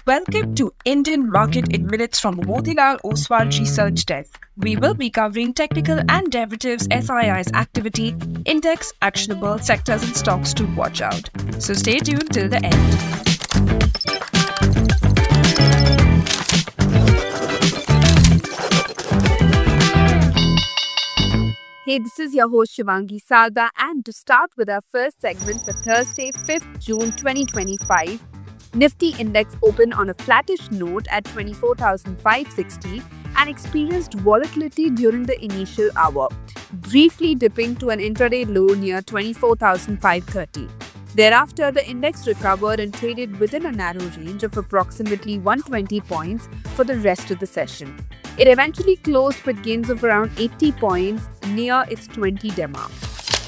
Welcome to Indian Market in Minutes from Motilal Oswal Research Desk. We will be covering technical and derivatives SII's activity, index, actionable sectors and stocks to watch out. So stay tuned till the end. Hey, this is your host Shivangi Sarda, and to start with our first segment for Thursday, 5th June 2025, Nifty index opened on a flattish note at 24,560 and experienced volatility during the initial hour, briefly dipping to an intraday low near 24,530. Thereafter, the index recovered and traded within a narrow range of approximately 120 points for the rest of the session. It eventually closed with gains of around 80 points near its 20-day mark.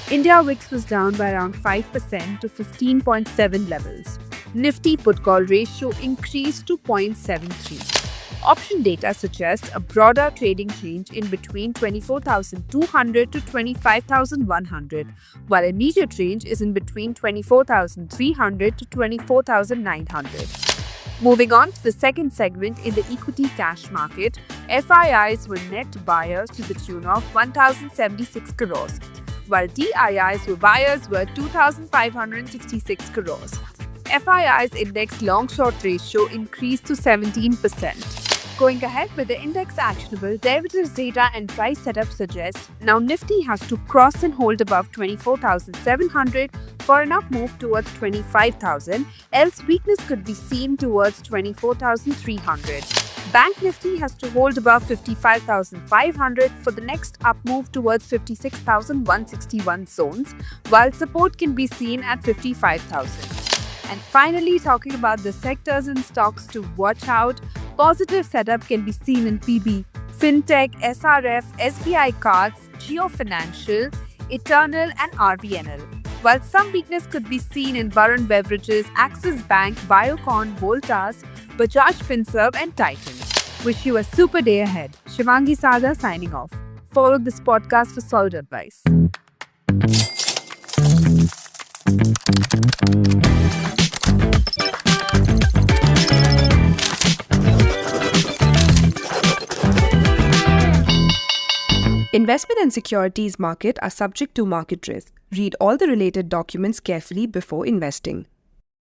India VIX was down by around 5% to 15.7 levels. Nifty put-call ratio increased to 0.73. Option data suggests a broader trading range in between 24,200 to 25,100, while immediate range is in between 24,300 to 24,900. Moving on to the second segment in the equity cash market, FIIs were net buyers to the tune of 1,076 crores, while DIIs were buyers worth 2,566 crores. FII's index long-short ratio increased to 17%. Going ahead with the index actionable, derivatives data and price setup suggests now Nifty has to cross and hold above 24,700 for an up move towards 25,000, else weakness could be seen towards 24,300. Bank Nifty has to hold above 55,500 for the next up move towards 56,161 zones, while support can be seen at 55,000. And finally, talking about the sectors and stocks to watch out, positive setup can be seen in PB, Fintech, SRF, SBI Cards, Jio Financial, Eternal and RVNL. While some weakness could be seen in Varun Beverages, Axis Bank, Biocon, Voltas, Bajaj Finserv and Titan. Wish you a super day ahead. Shivangi Sarda signing off. Follow this podcast for solid advice. Investment and securities market are subject to market risk. Read all the related documents carefully before investing.